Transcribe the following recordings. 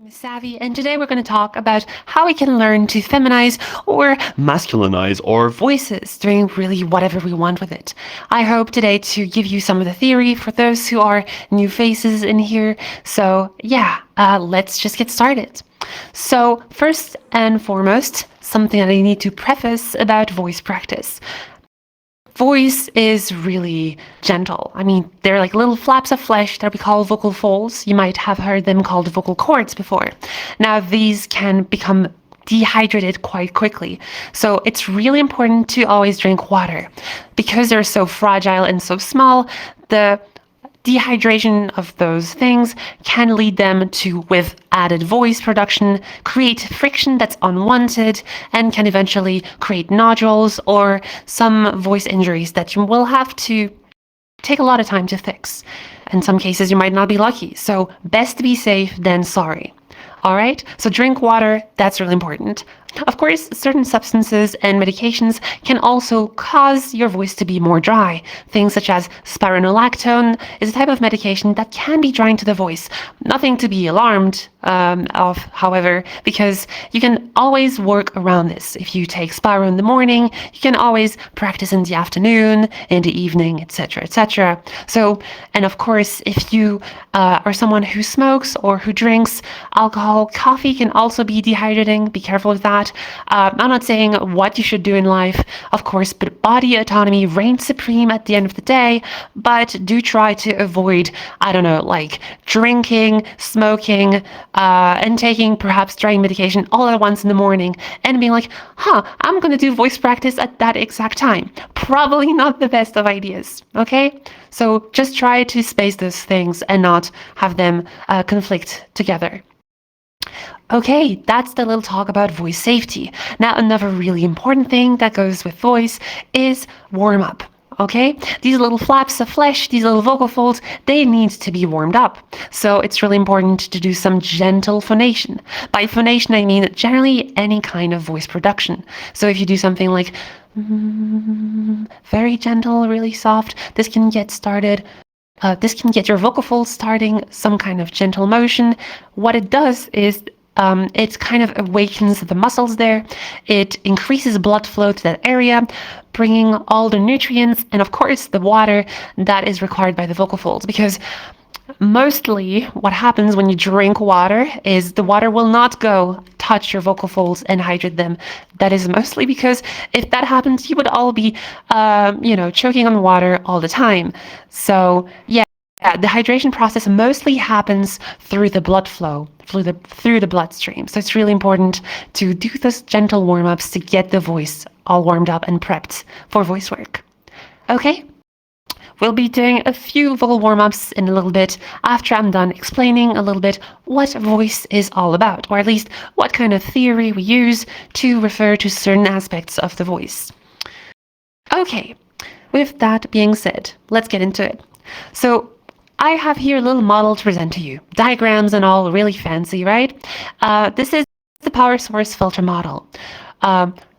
Savvy, and today we're going to talk about how we can learn to feminize or masculinize our voices, doing really whatever we want with it. I hope today to give you some of the theory for those who are new faces in here. So yeah, let's just get started. So first and foremost, something that I need to preface about voice practice. Voice is really gentle. I mean, they're like little flaps of flesh that we call vocal folds. You might have heard them called vocal cords before. Now, these can become dehydrated quite quickly. So it's really important to always drink water. Because they're so fragile and so small, the dehydration of those things can lead them to, with added voice production, create friction that's unwanted and can eventually create nodules or some voice injuries that you will have to take a lot of time to fix. In some cases, you might not be lucky. So best to be safe than sorry. All right, so drink water, that's really important. Of course, certain substances and medications can also cause your voice to be more dry. Things such as spironolactone is a type of medication that can be drying to the voice. Nothing to be alarmed of, however, because you can always work around this. If you take Spiro in the morning, you can always practice in the afternoon, in the evening, etc., etc. So, and of course, if you are someone who smokes or who drinks alcohol, coffee can also be dehydrating. Be careful with that. I'm not saying what you should do in life, of course, but body autonomy reigns supreme at the end of the day. But do try to avoid, I don't know, like drinking, smoking, and taking perhaps drying medication all at once in the morning and being like, I'm going to do voice practice at that exact time. Probably not the best of ideas, okay? So just try to space those things and not have them conflict together. Okay, that's the little talk about voice safety. Now, another really important thing that goes with voice is warm up. Okay, these little flaps of flesh, these little vocal folds, they need to be warmed up. So it's really important to do some gentle phonation. By phonation, I mean generally any kind of voice production. So if you do something like very gentle, really soft, this can get started. This can get your vocal folds starting some kind of gentle motion. What it does is it kind of awakens the muscles there. It increases blood flow to that area, bringing all the nutrients and, of course, the water that is required by the vocal folds. Because mostly what happens when you drink water is the water will not go touch your vocal folds and hydrate them. That is mostly because if that happens, you would all be, choking on water all the time. So, yeah. The hydration process mostly happens through the blood flow, through the bloodstream. So it's really important to do those gentle warm-ups to get the voice all warmed up and prepped for voice work. Okay? We'll be doing a few vocal warm-ups in a little bit after I'm done explaining a little bit what voice is all about, or at least what kind of theory we use to refer to certain aspects of the voice. Okay, with that being said, let's get into it. So, I have here a little model to present to you. Diagrams and all, really fancy, right? This is the power source filter model.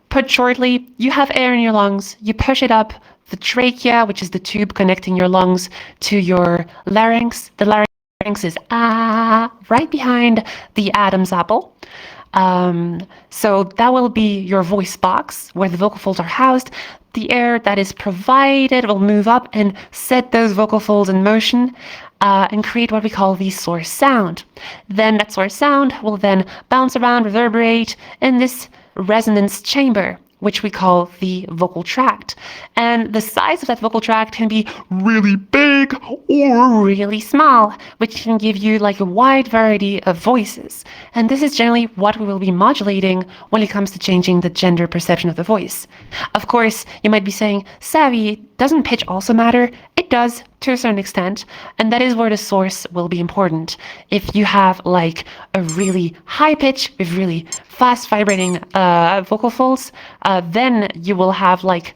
Put shortly, you have air in your lungs, you push it up the trachea, which is the tube connecting your lungs to your larynx. The larynx is right behind the Adam's apple. So that will be your voice box where the vocal folds are housed. The air that is provided will move up and set those vocal folds in motion and create what we call the source sound. Then that source sound will then bounce around, reverberate in this resonance chamber, which we call the vocal tract. And the size of that vocal tract can be really big or really small, which can give you like a wide variety of voices. And this is generally what we will be modulating when it comes to changing the gender perception of the voice. Of course, you might be saying, Savvy, doesn't pitch also matter? It does, to a certain extent, and that is where the source will be important. If you have like a really high pitch with really fast vibrating vocal folds, then you will have like,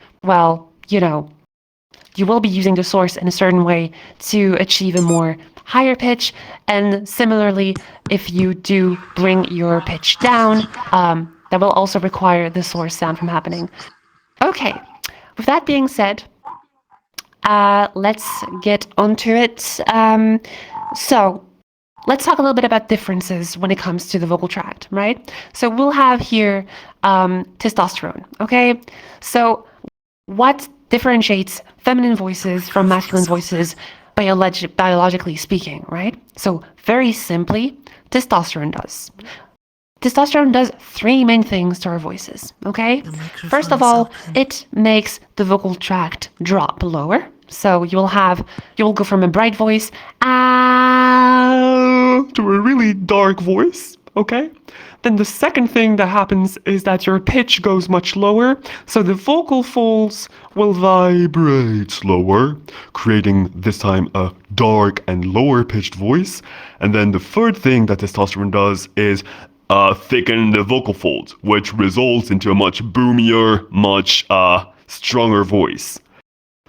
you will be using the source in a certain way to achieve a more higher pitch. And similarly, if you do bring your pitch down, that will also require the source sound from happening. Okay, with that being said, let's get onto it. So let's talk a little bit about differences when it comes to the vocal tract, right? So we'll have here testosterone, okay? So what differentiates feminine voices from masculine voices biologically speaking, right? So very simply, testosterone does. Testosterone does three main things to our voices, okay? First of all, it makes the vocal tract drop lower. So you'll go from a bright voice to a really dark voice, okay? Then the second thing that happens is that your pitch goes much lower, so the vocal folds will vibrate slower, creating this time a dark and lower pitched voice. And then the third thing that testosterone does is thicken the vocal folds, which results into a much boomier, much stronger voice.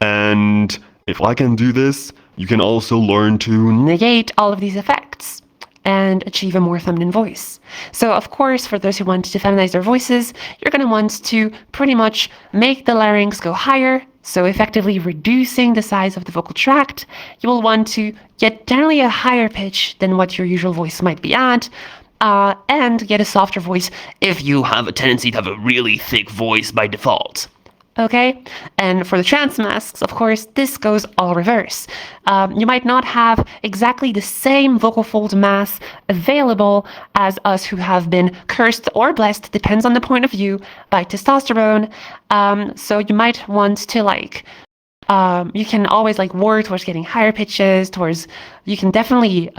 And if I can do this, you can also learn to negate all of these effects and achieve a more feminine voice. So of course, for those who want to feminize their voices, you're going to want to pretty much make the larynx go higher, so effectively reducing the size of the vocal tract. You will want to get generally a higher pitch than what your usual voice might be at, and get a softer voice if you have a tendency to have a really thick voice by default. Okay, and for the trans masks, of course, this goes all reverse. You might not have exactly the same vocal fold mass available as us who have been cursed or blessed, depends on the point of view, by testosterone. So you might want to you can always work towards getting higher pitches, you can definitely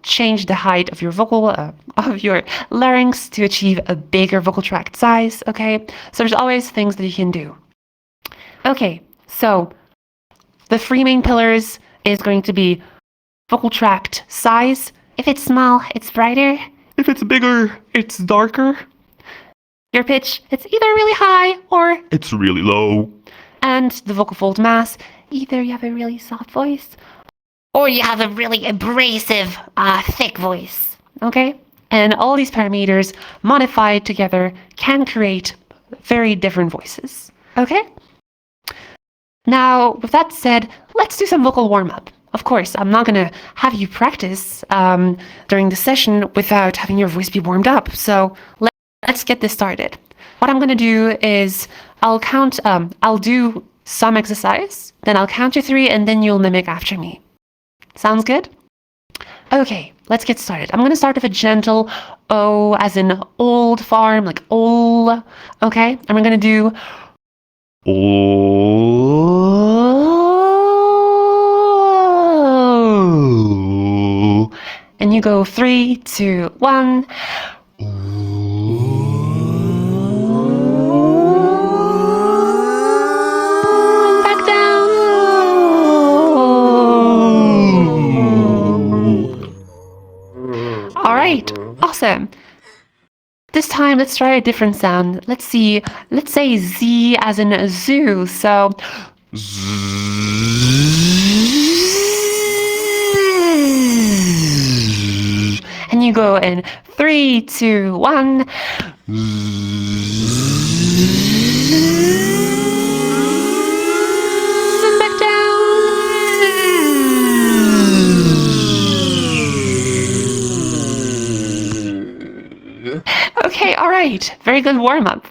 change the height of your of your larynx to achieve a bigger vocal tract size, okay? So there's always things that you can do. Okay, so the three main pillars is going to be vocal tract size. If it's small, it's brighter. If it's bigger, it's darker. Your pitch, it's either really high or it's really low. And the vocal fold mass, either you have a really soft voice or you have a really abrasive, thick voice, okay? And all these parameters modified together can create very different voices, okay? Now, with that said, let's do some vocal warm-up. Of course, I'm not going to have you practice during the session without having your voice be warmed up. So let's get this started. What I'm going to do is I'll do some exercise, then I'll count to 3, and then you'll mimic after me. Sounds good? Okay, let's get started. I'm going to start with a gentle O as in old farm, like ol, okay? And we're going to do oh, and you go 3, 2, 1. And back down. All right, awesome. This time, let's try a different sound. Let's say Z as in a zoo. So, and you go in 3, 2, 1. And back down. Okay, all right. Very good warm-up.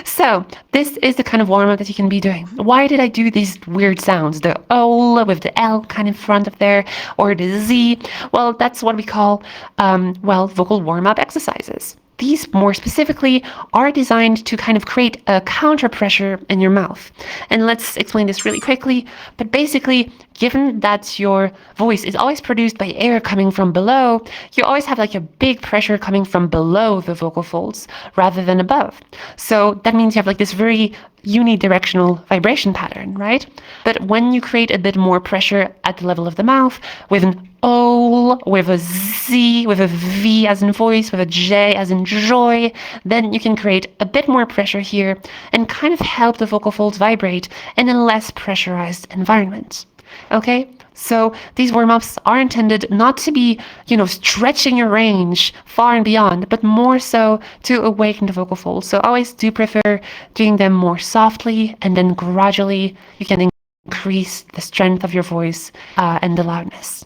So, this is the kind of warm-up that you can be doing. Why did I do these weird sounds? The O with the L kind of front of there, or the Z? Well, that's what we call, vocal warm-up exercises. These, more specifically, are designed to kind of create a counter pressure in your mouth. And let's explain this really quickly. But basically, given that your voice is always produced by air coming from below, you always have a big pressure coming from below the vocal folds rather than above. So that means you have this very unidirectional vibration pattern, right? But when you create a bit more pressure at the level of the mouth with an O, with a Z, with a V as in voice, with a J as in joy, then you can create a bit more pressure here and kind of help the vocal folds vibrate in a less pressurized environment. Okay? So these warm-ups are intended not to be, stretching your range far and beyond, but more so to awaken the vocal folds. So I always do prefer doing them more softly, and then gradually you can increase the strength of your voice and the loudness.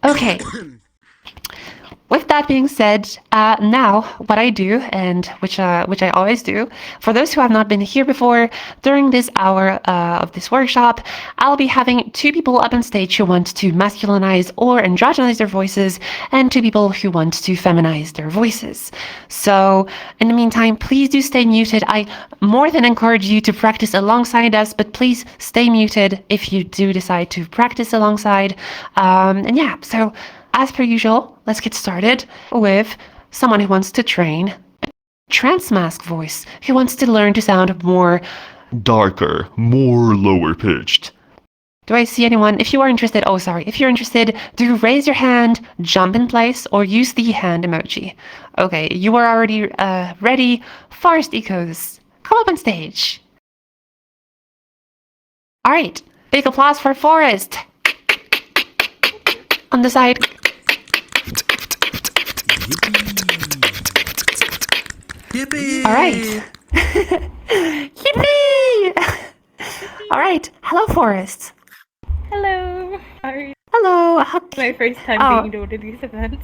Okay, With that being said, now what I do, and which I always do, for those who have not been here before, during this hour of this workshop, I'll be having two people up on stage who want to masculinize or androgynize their voices, and two people who want to feminize their voices. So, in the meantime, please do stay muted. I more than encourage you to practice alongside us, but please stay muted if you do decide to practice alongside. And yeah, so. As per usual, let's get started with someone who wants to train a transmask voice, who wants to learn to sound more darker, more lower pitched. Do I see anyone? If you are interested, if you're interested, do raise your hand, jump in place, or use the hand emoji. Okay, you are already ready. Forest Ecos, come up on stage. All right, big applause for Forest. On the side. Yippee! All right. Yippee! All right. Hello, Forest. Hello. Sorry. Hello. My first time being able to these events.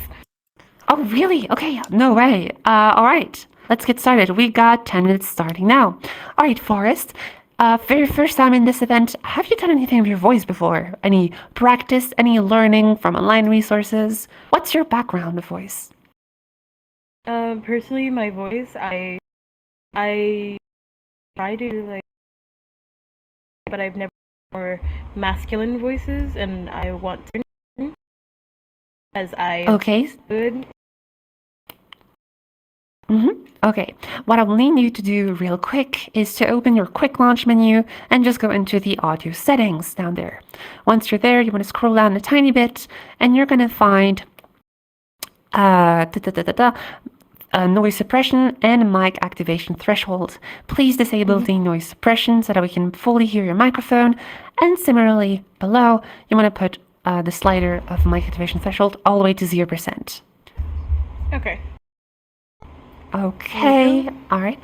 Oh, really? Okay. No way. All right. Let's get started. We got 10 minutes starting now. All right, Forest. Very first time in this event, have you done anything with your voice before? Any practice, any learning from online resources? What's your background of voice? Personally, my voice, I try to but I've never more masculine voices, and I want to as I Okay. good. Okay, what I will need you to do real quick is to open your quick launch menu and just go into the audio settings down there. Once you're there, you want to scroll down a tiny bit and you're going to find noise suppression and mic activation threshold. Please disable the noise suppression so that we can fully hear your microphone. And similarly, below, you want to put the slider of mic activation threshold all the way to 0%. Okay. Okay, all right.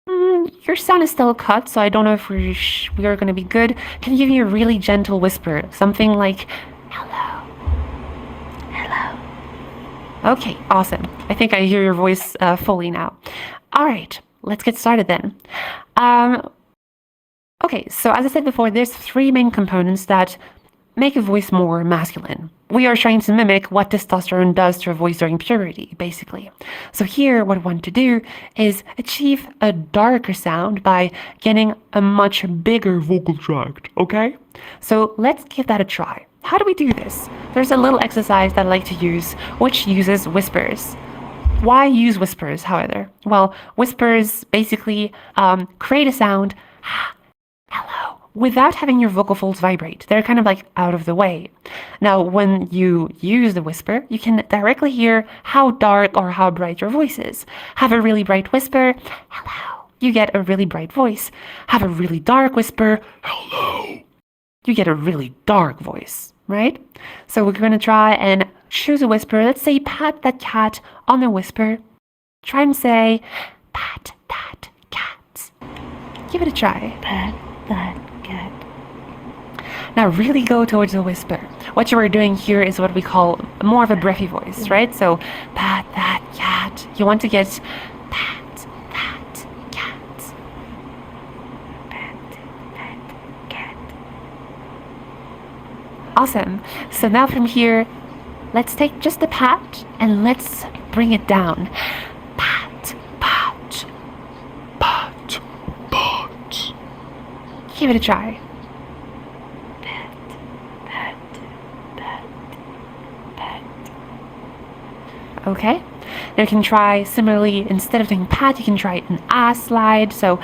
Your sound is still cut, so I don't know if we are going to be good. Can you give me a really gentle whisper? Something like, hello. Hello. Okay, awesome. I think I hear your voice fully now. All right, let's get started then. Okay, so as I said before, there's three main components that make a voice more masculine. We are trying to mimic what testosterone does to a voice during puberty, basically. So here, what we want to do is achieve a darker sound by getting a much bigger vocal tract, okay? So let's give that a try. How do we do this? There's a little exercise that I like to use, which uses whispers. Why use whispers, however? Well, whispers basically create a sound, hello, without having your vocal folds vibrate. They're kind of like out of the way. Now, when you use the whisper, you can directly hear how dark or how bright your voice is. Have a really bright whisper, hello. You get a really bright voice. Have a really dark whisper, hello. You get a really dark voice, right? So we're going to try and choose a whisper. Let's say pat that cat on a whisper. Try and say pat that cat. Give it a try. Pat that cat. Now really go towards the whisper. What you are doing here is what we call more of a breathy voice, right? So pat that cat. You want to get pat that cat. Pat that cat. Awesome. So now from here, let's take just the pat and let's bring it down. Pat, pat, Pat, pat. give it a try. Pat, pat, pat, pat. Okay. Now you can try similarly, instead of doing pat, you can try an ah slide. So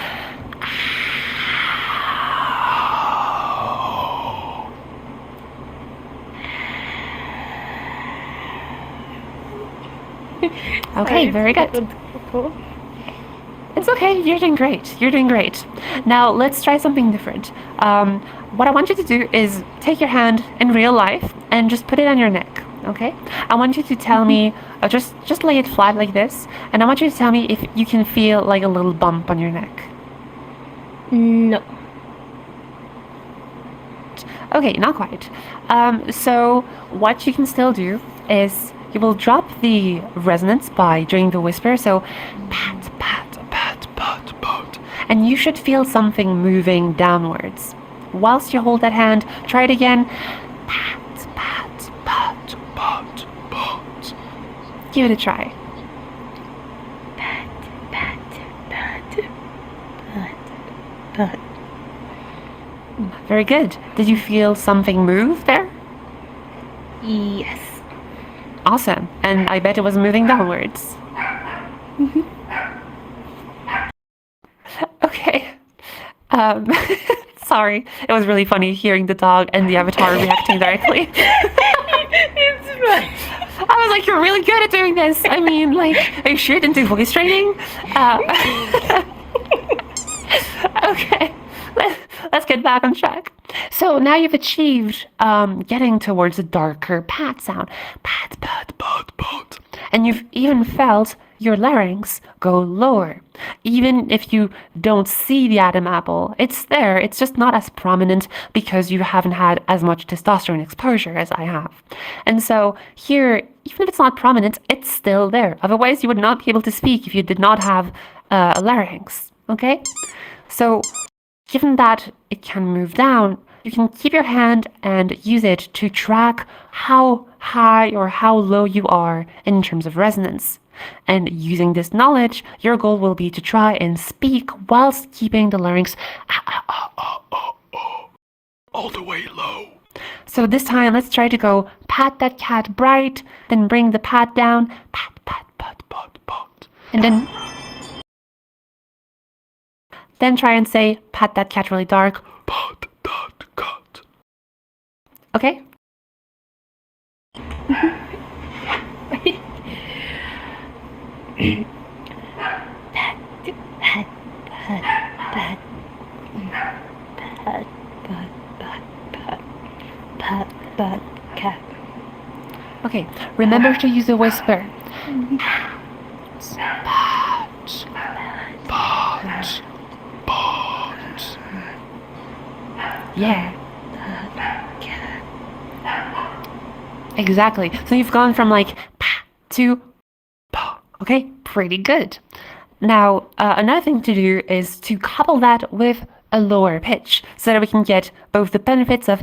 okay, very good. Cool. It's okay, you're doing great. You're doing great. Now let's try something different. What I want you to do is take your hand in real life and just put it on your neck, okay? I want you to tell me, just lay it flat like this, and I want you to tell me if you can feel like a little bump on your neck. No. Okay, not quite. So what you can still do is you will drop the resonance by doing the whisper. So pat, pat, pat, pat, pat. And you should feel something moving downwards. Whilst you hold that hand, try it again. Pat, pat, pat, pat, pat. Give it a try. Pat, pat, pat, pat, pat. Very good. Did you feel something move there? Yes. Awesome. And I bet it was moving downwards. Okay. Sorry. It was really funny hearing the dog and the avatar reacting directly. It's fine. I was like, you're really good at doing this. I mean, like, are you sure you didn't do voice training? Okay. Let's get back on track. So now you've achieved getting towards a darker pat sound. Pat, pat, pat, pat. And you've even felt your larynx go lower. Even if you don't see the Adam apple, it's there. It's just not as prominent because you haven't had as much testosterone exposure as I have. And so here, even if it's not prominent, it's still there. Otherwise, you would not be able to speak if you did not have a larynx. Okay? So given that it can move down, you can keep your hand and use it to track how high or how low you are in terms of resonance. And using this knowledge, your goal will be to try and speak whilst keeping the larynx all the way low. So this time, let's try to go pat that cat bright, then bring the pat down, pat, pat, pat, pat, pat. And then try and say, pat that cat really dark. Pat that cat. Okay? Pat, pat, pat, pat, pat, pat, pat, pat, pat, pat, cat. Okay, remember to use a whisper. Pat. Pat. Pat. Yeah. Exactly. So you've gone from like pa to pa. Okay, pretty good. Now, another thing to do is to couple that with a lower pitch so that we can get both the benefits of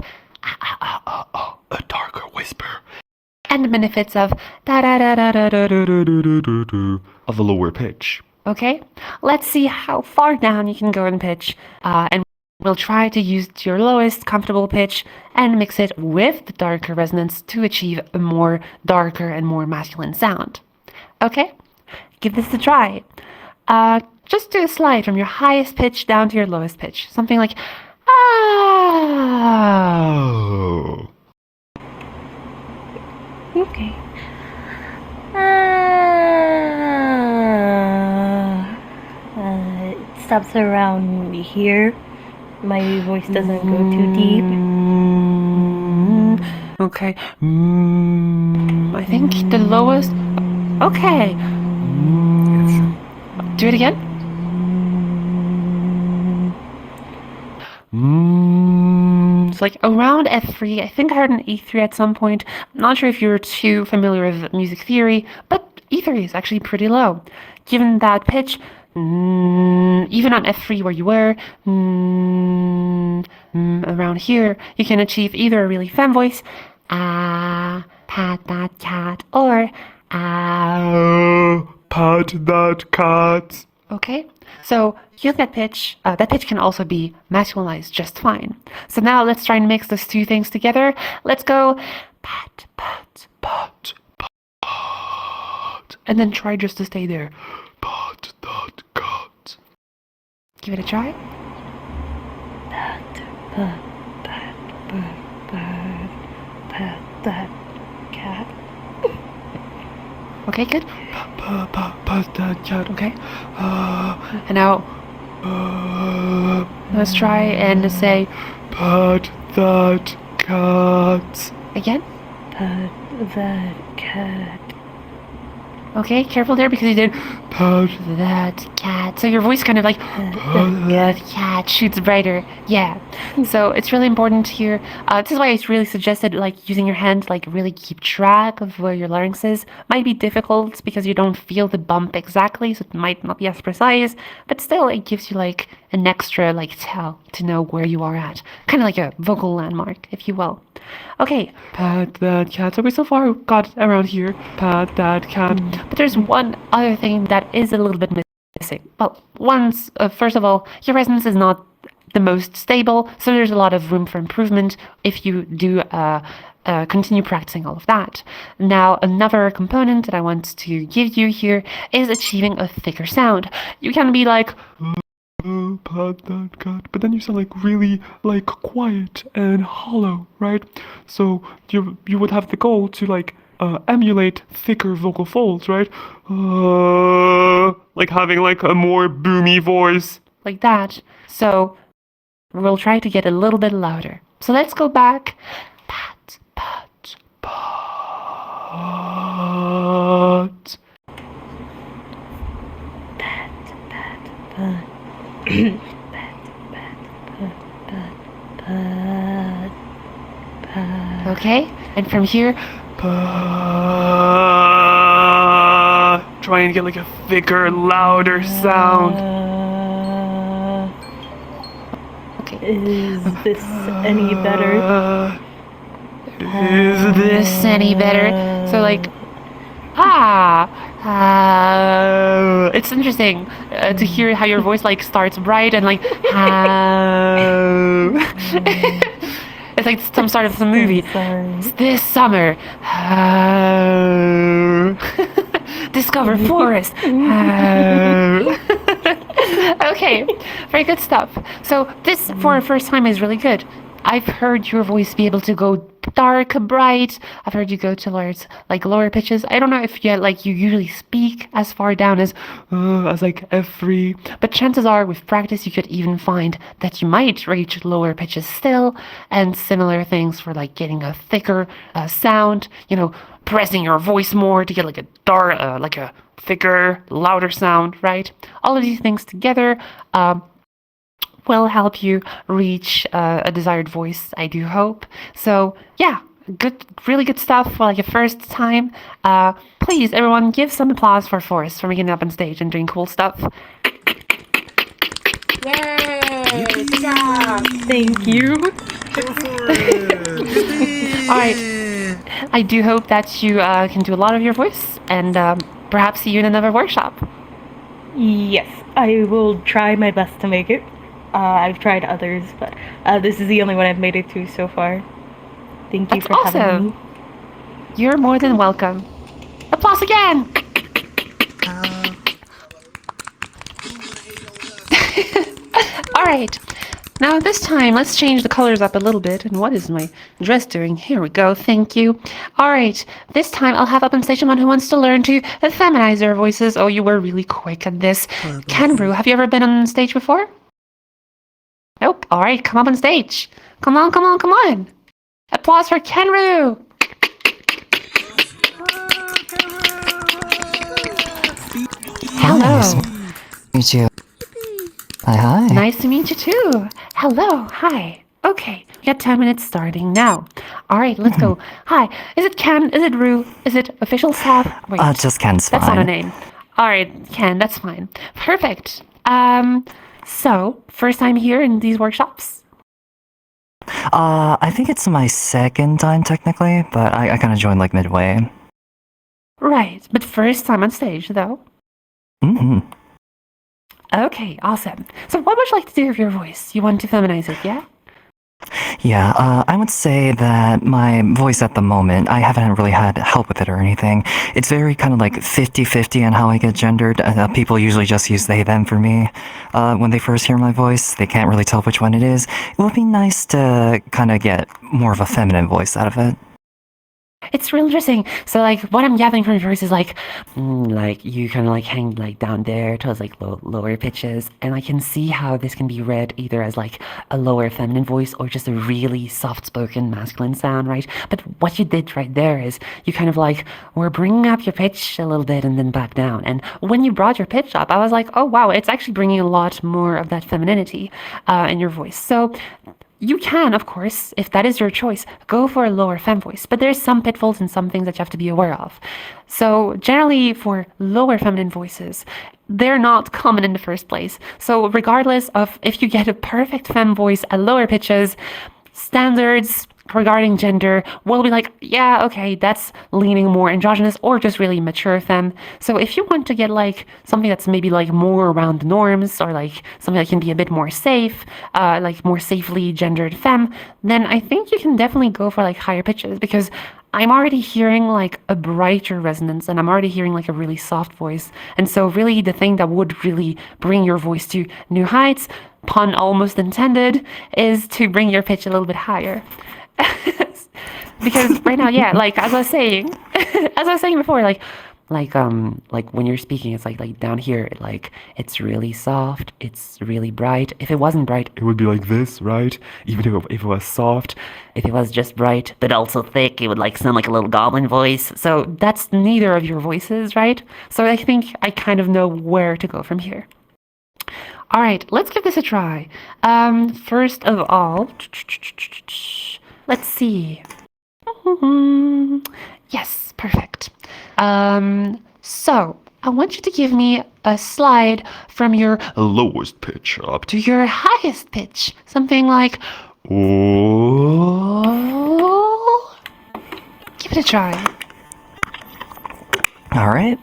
A darker whisper. and the benefits of da da da da da da da da da da da Of a lower pitch. Okay, let's see how far down you can go in pitch, and we'll try to use your lowest comfortable pitch and mix it with the darker resonance to achieve a more darker and more masculine sound. Okay, give this a try. Just do a slide from your highest pitch down to your lowest pitch. Something like, ah. Oh. Okay. It stops around here. My voice doesn't go too deep. Okay. I think the lowest. Okay. Do it again. It's like around F3. I think I heard an E3 at some point. I'm not sure if you're too familiar with music theory, but E3 is actually pretty low. Given that pitch, even on F3 where you were, around here, you can achieve either a really femme voice, pat that cat, or Pat that cat. okay? So use that pitch. That pitch can also be masculinized just fine. So now let's try and mix those two things together. Let's go pat, pat, Pat. Pat. and then try just to stay there. Pat that cat. Give it a try. Pat, pat, pat, pat, pat, pat, that cat. Okay, good. Pat that cat. Okay. And now let's try and say Pat that cat. again. Pat, that cat. Okay, careful there because you did Pat, that cat. So your voice kind of like, that cat shoots brighter. Yeah. So it's really important here. This is why it's really suggested like using your hand to like really keep track of where your larynx is. Might be difficult because you don't feel the bump exactly, so it might not be as precise, but still it gives you like an extra like tell to know where you are at. Kind of like a vocal landmark, if you will. Okay, pat that cat. So we so far got around here. Pat that cat. but there's one other thing that is a little bit missing. Well, first of all, your resonance is not the most stable, so there's a lot of room for improvement if you do continue practicing all of that. Now, another component that I want to give you here is achieving a thicker sound. You can be like, Pat that cat. But then you sound like really like quiet and hollow, right? So you would have the goal to like emulate thicker vocal folds, right? Like having like a more boomy voice. like that. So we'll try to get a little bit louder. So let's go back. Pat, pat, Pat. Okay, and from here, Try and get like a thicker, louder sound. okay. Is this any better? Is This any better? So like, it's interesting to hear how your voice like starts bright and like, it's like some sort of some movie. Sorry. It's this summer, discover forest. Okay, very good stuff. So this for a first time is really good. I've heard your voice be able to go dark, bright. I've heard you go to lower pitches. I don't know if you usually speak as far down as like F3. but chances are with practice you could even find that you might reach lower pitches still, and similar things for like getting a thicker sound, pressing your voice more to get like a dark, like a thicker, louder sound, right? All of these things together will help you reach a desired voice, I do hope. So yeah, really good stuff for like a first time. Please, everyone, give some applause for Forrest for making it up on stage and doing cool stuff. Yay! Good job! Thank you. All right, I do hope that you can do a lot of your voice and perhaps see you in another workshop. Yes, I will try my best to make it. I've tried others, but this is the only one I've made it to so far. Thank you That's for having awesome. me. You're more than welcome. Applause again! All right. Now this time, let's change the colors up a little bit. And what is my dress doing? Here we go. Thank you. All right. This time, I'll have up on stage someone who wants to learn to feminize their voices. Oh, you were really quick at this. Canbrew, have you ever been on stage before? Nope. All right. Come up on stage. Come on, come on, come on. Applause for Kenru. Hello. Nice to meet you. Hi. Nice to meet you too. Hello. Hi. Okay. We got 10 minutes starting now. All right, let's go. Hi. Is it Ken? Is it Rue? Is it official staff? Wait. Just Ken's fine. That's not a name. All right, Ken, that's fine. Perfect. So, first time here in these workshops? I think it's my second time technically, but I kind of joined like midway. Right, but first time on stage, though? Mm-hmm. Okay, awesome. So what would you like to do with your voice? You want to feminize it, yeah? Yeah, I would say that my voice at the moment, I haven't really had help with it or anything. It's very kind of like 50-50 on how I get gendered. People usually just use they, them for me. When they first hear my voice, they can't really tell which one it is. It would be nice to kind of get more of a feminine voice out of it. It's real interesting. So, like, what I'm gathering from your voice is like you kind of like hang like down there towards like lower pitches, and I can see how this can be read either as like a lower feminine voice or just a really soft-spoken masculine sound, right? But what you did right there is you kind of like were bringing up your pitch a little bit and then back down. And when you brought your pitch up, I was like, oh wow, it's actually bringing a lot more of that femininity in your voice. So you can, of course, if that is your choice, go for a lower fem voice, but there's some pitfalls and some things that you have to be aware of. So generally for lower feminine voices, they're not common in the first place. So regardless of if you get a perfect fem voice at lower pitches, standards regarding gender will be like, yeah, okay, that's leaning more androgynous or just really mature femme. So if you want to get like something that's maybe like more around the norms or like something that can be a bit more safe, like more safely gendered femme, then I think you can definitely go for like higher pitches because I'm already hearing like a brighter resonance and I'm already hearing like a really soft voice. And so really the thing that would really bring your voice to new heights, pun almost intended, is to bring your pitch a little bit higher. Because right now, yeah, like as I was saying, as I was saying before, like when you're speaking, it's like down here, like it's really soft, it's really bright. If it wasn't bright, It would be like this, right? Even if it was soft. if it was just bright but also thick, it would like sound like a little goblin voice. So that's neither of your voices, right? So I think I kind of know where to go from here. All right, let's give this a try. First of all, let's see. Yes, perfect. So I want you to give me a slide from your Lowest pitch up to your highest pitch. Something like, Oh. give it a try. All right.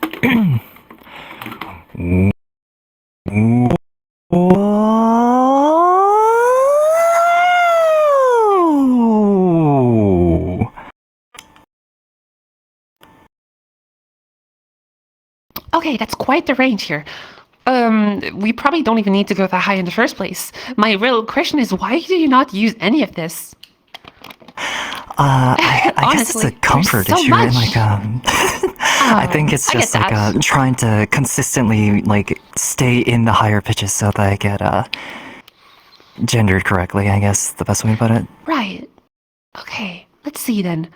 Okay, that's quite the range here. We probably don't even need to go that high in the first place. My real question is, why do you not use any of this? I guess it's Honestly, a comfort there's so issue, much. and like I think it's I get just like that. trying to consistently like stay in the higher pitches so that I get gendered correctly. I guess the best way to put it. Right. Okay, let's see then.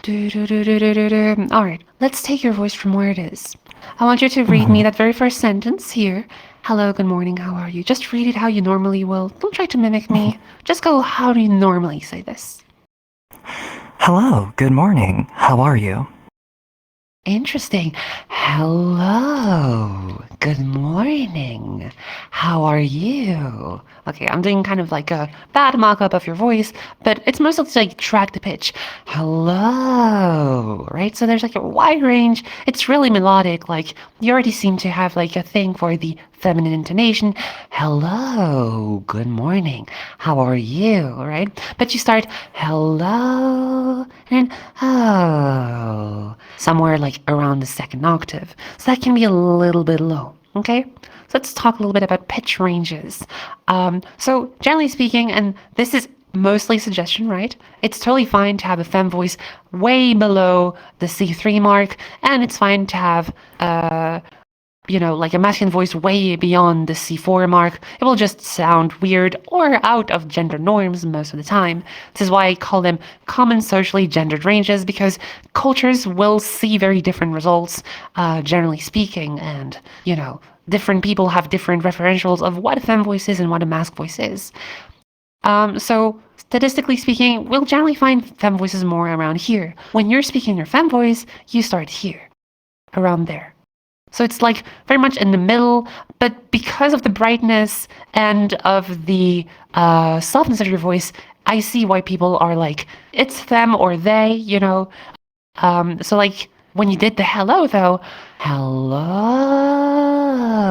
All right, let's take your voice from where it is. I want you to read me that very first sentence here. Hello, good morning, how are you? Just read it how you normally will. Don't try to mimic me. Just go, how do you normally say this? Hello, good morning. How are you? Interesting. Hello. Good morning. How are you? Okay, I'm doing kind of like a bad mock-up of your voice, but it's mostly to like track the pitch. Hello, right? So there's like a wide range. It's really melodic. Like you already seem to have like a thing for the feminine intonation. Hello. Good morning. How are you? Right? But you start hello and oh somewhere like around the second octave. So that can be a little bit low. Okay? So let's talk a little bit about pitch ranges. So generally speaking, and this is mostly suggestion, right? It's totally fine to have a femme voice way below the C3 mark, and it's fine to have like a masculine voice way beyond the C4 mark. It will just sound weird or out of gender norms most of the time. This is why I call them common socially gendered ranges, because cultures will see very different results, generally speaking, and, different people have different referentials of what a femme voice is and what a masc voice is. So statistically speaking, we'll generally find femme voices more around here. When you're speaking your femme voice, you start here, around there. So it's like very much in the middle, but because of the brightness and of the softness of your voice, I see why people are like, it's them or they, So like when you did the hello though, hello,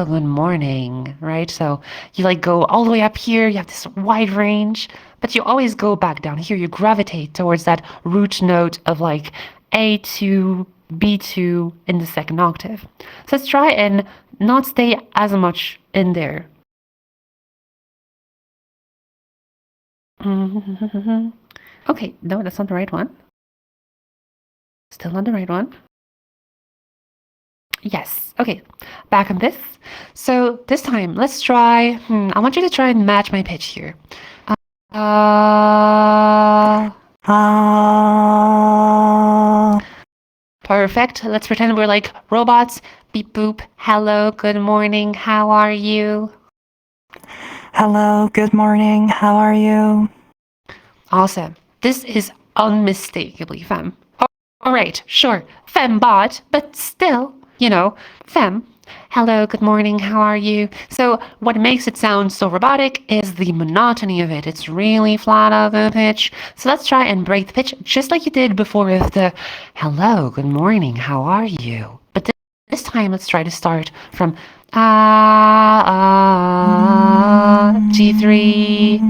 good morning, right? So you like go all the way up here, you have this wide range, but you always go back down here. You gravitate towards that root note of like A2, B2 in the second octave. So let's try and not stay as much in there. Okay, no, that's not the right one. Still on the right one. Yes. Okay. Back on this. So this time, let's try. I want you to try and match my pitch here. Perfect. Let's pretend we're like robots. Beep boop. Hello. Good morning. How are you? Hello, good morning, how are you? Awesome. This is unmistakably femme. All right, sure, fembot, but still, femme. Hello, good morning, how are you? So what makes it sound so robotic is the monotony of it. It's really flat out of pitch. So let's try and break the pitch just like you did before with the hello, good morning, how are you? But this time let's try to start from G3.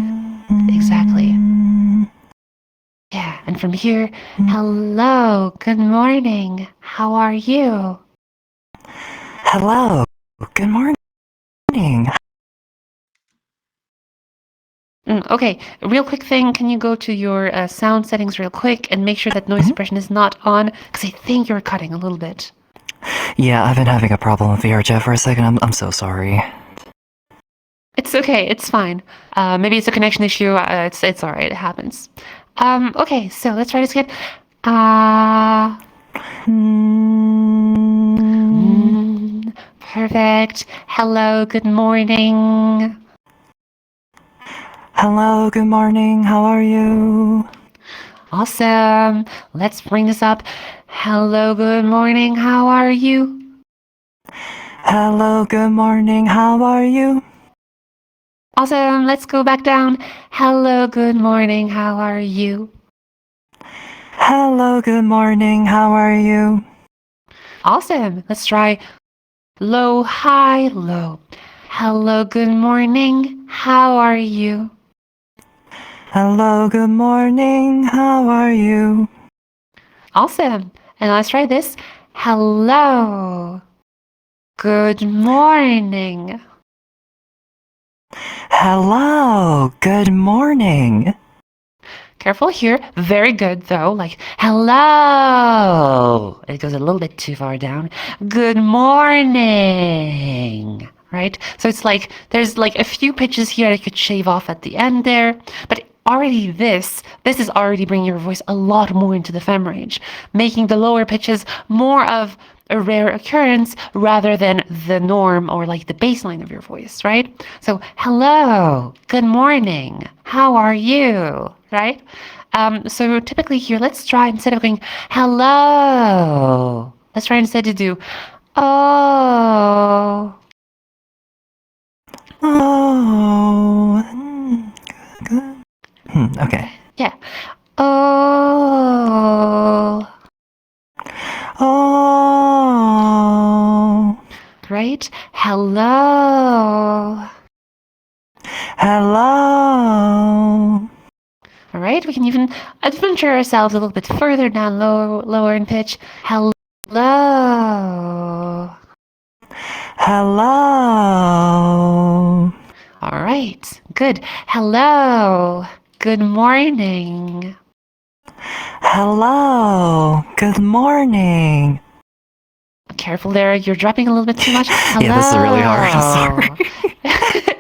Exactly. Yeah, and from here, hello, good morning, how are you? Hello, good morning. Okay, real quick thing, can you go to your sound settings real quick and make sure that noise suppression is not on? Because I think you're cutting a little bit. Yeah, I've been having a problem with VRChat for a second, I'm so sorry. It's okay, it's fine. Maybe it's a connection issue, it's alright, it happens. Okay, so let's try this again. Perfect. Hello, good morning. Hello, good morning, how are you? Awesome. Let's bring this up. Hello, good morning. How are you? Hello, good morning, how are you? Awesome. Let's go back down. Hello, good morning. How are you? Hello, good morning, how are you? Awesome. Let's try low, high, low. Hello, good morning. How are you? Hello, good morning, how are you? Awesome. And let's try this. Hello. Good morning. Hello, good morning. Careful here. Very good, though. Like, hello. It goes a little bit too far down. Good morning. Right? So it's like, there's like a few pitches here I could shave off at the end there. But already this is already bringing your voice a lot more into the fem range, making the lower pitches more of a rare occurrence rather than the norm or like the baseline of your voice, right? So, hello, good morning, how are you, right? So typically here, let's try instead of going hello, let's try instead to do oh. Oh, good. Okay. Yeah. Oh. Oh. Great. Hello. Hello. All right, we can even adventure ourselves a little bit further down, lower in pitch. Hello. Hello. All right, good. Hello. Good morning. Hello. Good morning. Careful there, you're dropping a little bit too much. Hello. Yeah, this is really hard. I'm sorry.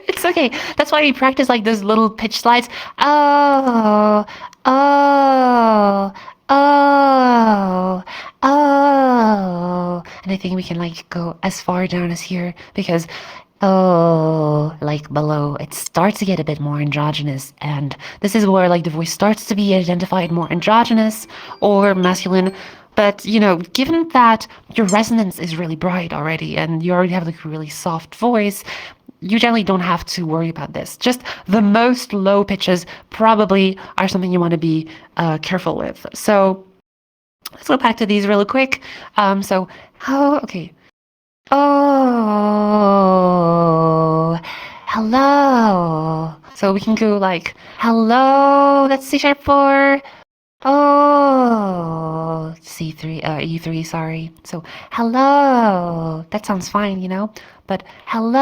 It's okay. That's why we practice like those little pitch slides. Oh, oh, oh, oh. And I think we can like go as far down as here because like below, it starts to get a bit more androgynous. And this is where like the voice starts to be identified more androgynous or masculine. But, given that your resonance is really bright already and you already have like a really soft voice, you generally don't have to worry about this. Just the most low pitches probably are something you want to be careful with. So let's go back to these really quick. Okay. Oh, hello. So we can go like, hello, that's C#4. Oh, C3, E3, sorry. So, hello. That sounds fine, But hello.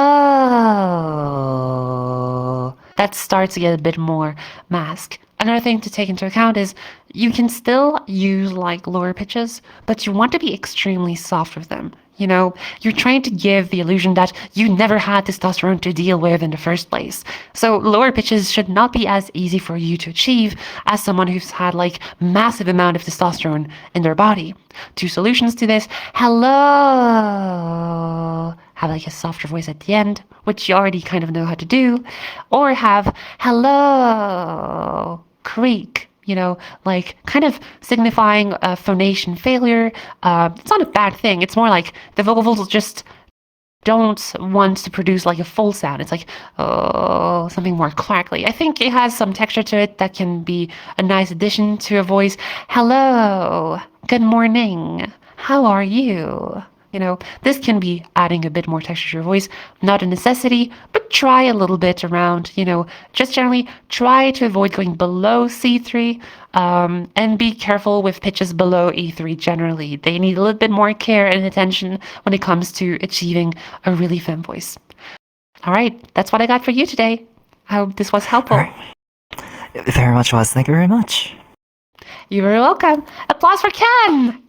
that starts to get a bit more mask. Another thing to take into account is you can still use like lower pitches, but you want to be extremely soft with them. You know, you're trying to give the illusion that you never had testosterone to deal with in the first place. So lower pitches should not be as easy for you to achieve as someone who's had like massive amount of testosterone in their body. Two solutions to this. Hello. Have like a softer voice at the end, which you already kind of know how to do. Or have hello. Creak. You know, like kind of signifying a phonation failure. It's not a bad thing. It's more like the vocal folds just don't want to produce like a full sound. It's like, oh, something more crackly. I think it has some texture to it that can be a nice addition to a voice. Hello, good morning, how are you? You know, this can be adding a bit more texture to your voice. Not a necessity, but try a little bit around, you know, just generally try to avoid going below C3 and be careful with pitches below E3 generally. They need a little bit more care and attention when it comes to achieving a really femme voice. All right, that's what I got for you today. I hope this was helpful. It very much was. Thank you very much. You're very welcome. Applause for Ken!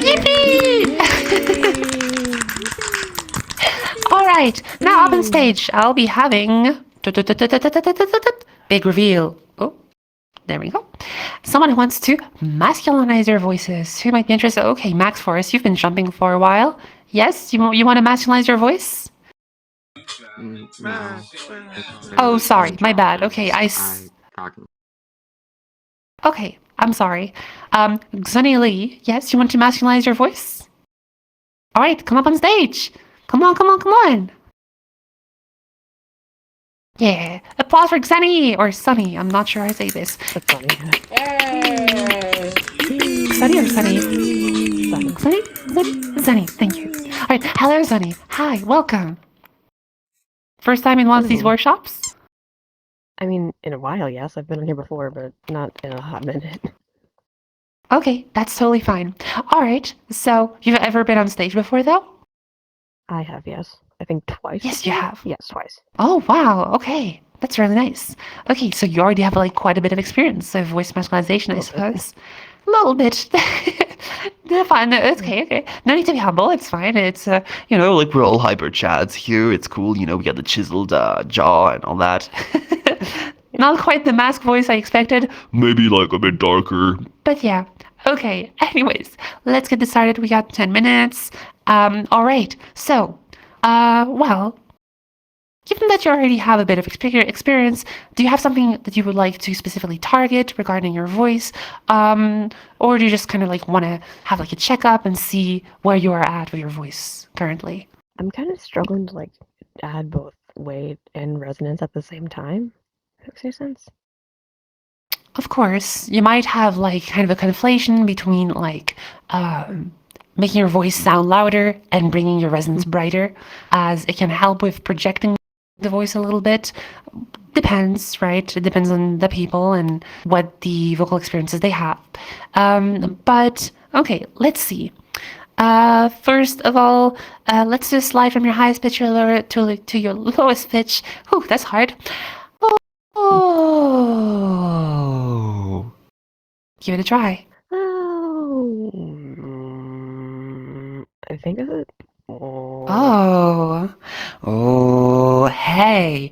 Yippee! All right, now up on stage, I'll be having big reveal. Oh, there we go. Someone who wants to masculinize their voices. Who might be interested? Okay, Max Forrest, you've been jumping for a while. Yes, you want to masculinize your voice? Oh, sorry, my bad. Okay, Okay, I'm sorry. Sunny Lee, yes, you want to masculinize your voice? All right, come up on stage. Come on, come on, come on. Yeah, applause for Sunny, or Sunny, I'm not sure how to say this. That's funny. Sunny or Sunny? Sunny? Sunny, thank you. All right, hello Sunny. Hi, welcome. First time in one of these workshops? I mean, in a while, yes. I've been on here before, but not in a hot minute. Okay, that's totally fine. All right, so you've ever been on stage before though? I have, yes. I think twice. Yes, you have. Yes, twice. Oh, wow. Okay. That's really nice. Okay, so you already have like quite a bit of experience of voice masculinization, I suppose. A little bit. Fine. It's okay. No need to be humble. It's fine. It's, You know, like we're all hyper chads here. It's cool. You know, we got the chiseled jaw and all that. not quite the mask voice I expected, Maybe like a bit darker. but yeah. Okay. Anyways, let's get this started. We got 10 minutes. All right. So, well, given that you already have a bit of experience, do you have something that you would like to specifically target regarding your voice? Or do you just kind of like want to have like a checkup and see where you are at with your voice currently? I'm kind of struggling to like add both weight and resonance at the same time. If that makes sense. Of course, you might have like kind of a conflation between like making your voice sound louder and bringing your resonance brighter, as it can help with projecting the voice a little bit. Depends, right? It depends on the people and what the vocal experiences they have. But okay, let's see. First of all, let's just slide from your highest pitch to your lowest pitch. Whew, that's hard. Oh. Give it a try. Oh, I think of it. Oh. Oh, hey.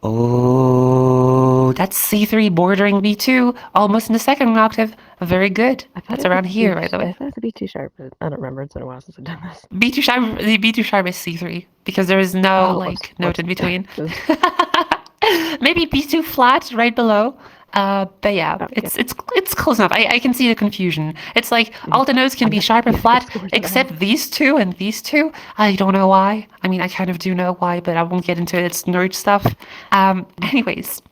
Oh, that's C3 bordering B2, almost in the second octave. Very good. That's around here, by the way. I thought it would be too sharp, but I don't remember. It's been a while since I've done this. B2 sharp, the B2 sharp is C3 because there is no note in between. Maybe B2 flat right below. But yeah, it's close enough. I can see the confusion. It's like all the notes can be sharp and flat, except these two and these two. I don't know why. I mean, I kind of do know why, but I won't get into it. It's nerd stuff. Anyways.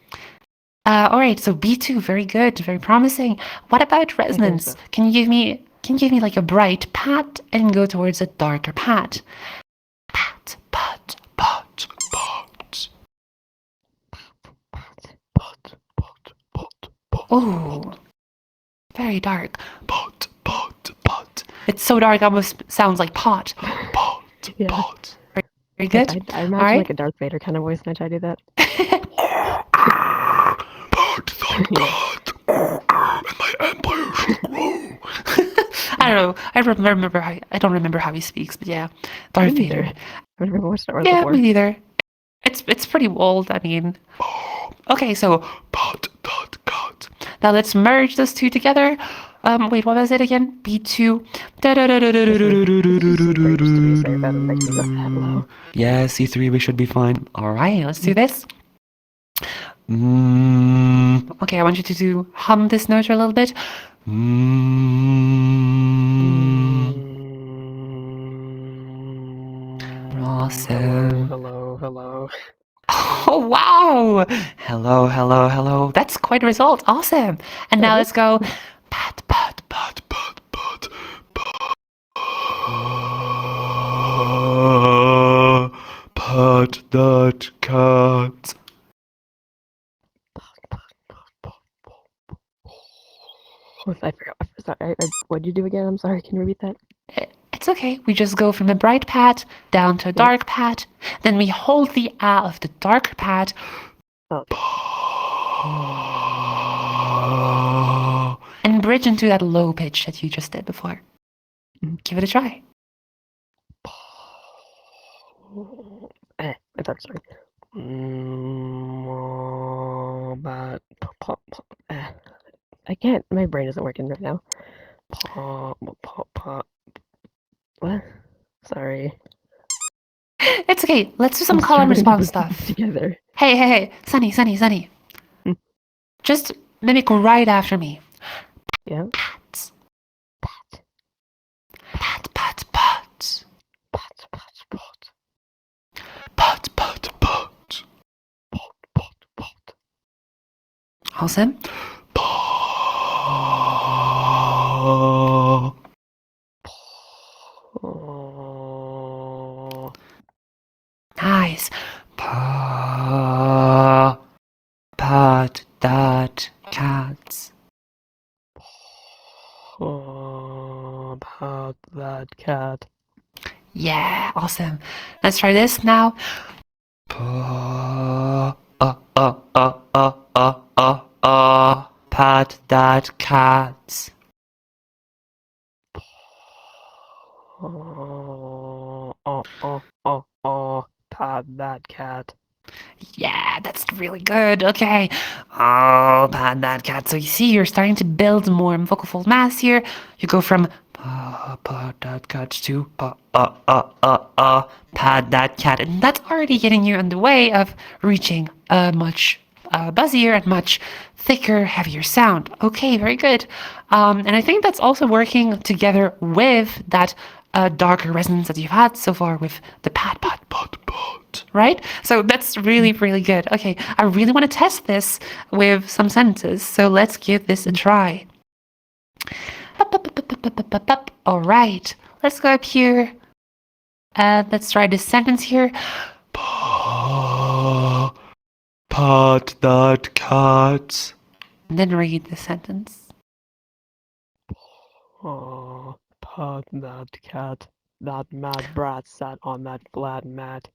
All right, so B2, very good, very promising. What about resonance? Can you give me like a bright pat and go towards a darker pat? Pat, pat, pat, pat. Oh, very dark. Pot, pot, pot. It's so dark, it almost sounds like pot. Pot, Yeah. pot. Very good. I All imagine right. like a Darth Vader kind of voice when I try to do that. And my empire shall grow. I don't know. I don't remember how he speaks, but yeah, Darth Me neither. Vader. I've never watched Star Wars Yeah, before. me neither. It's pretty old. I mean, okay. So Cut. now let's merge those two together. Wait, what was it again? B2. Yeah, C3, we should be fine. All right, let's do this. Okay, I want you to hum this note a little bit. Awesome. Hello. Oh, wow. Hello. That's quite a result. Awesome. And now let's go. Pat. Pat that cat. I forgot. Sorry, what'd you do again? I'm sorry. Can you repeat that? It's okay. We just go from a bright pat down to a dark pat. Then we hold the A of the dark pat and bridge into that low pitch that you just did before. Give it a try. I thought sorry. I can't. My brain isn't working right now. What? Sorry. It's okay. Let's do some I'm call and trying to response put things stuff. together. Hey. Sunny. Just mimic right after me. Yeah. Pat. Awesome. Nice. Pat that cat. Pat that cat. Yeah, awesome. Let's try this now. Pat that cat. Pat that cat. Yeah, that's really good. Okay. Oh, pat that cat. So you see, you're starting to build more vocal fold mass here. You go from pat that cat to pat that cat, and that's already getting you on the way of reaching a much buzzier and much thicker, heavier sound. Okay, very good. And I think that's also working together with that darker resonance that you've had so far with the pat. Right? So that's really good. Okay, I really want to test this with some sentences. So let's give this a try. All right, let's go up here. Let's try this sentence here. Pat that cat. And then read the sentence. Pat that cat. That mad brat sat on that flat mat.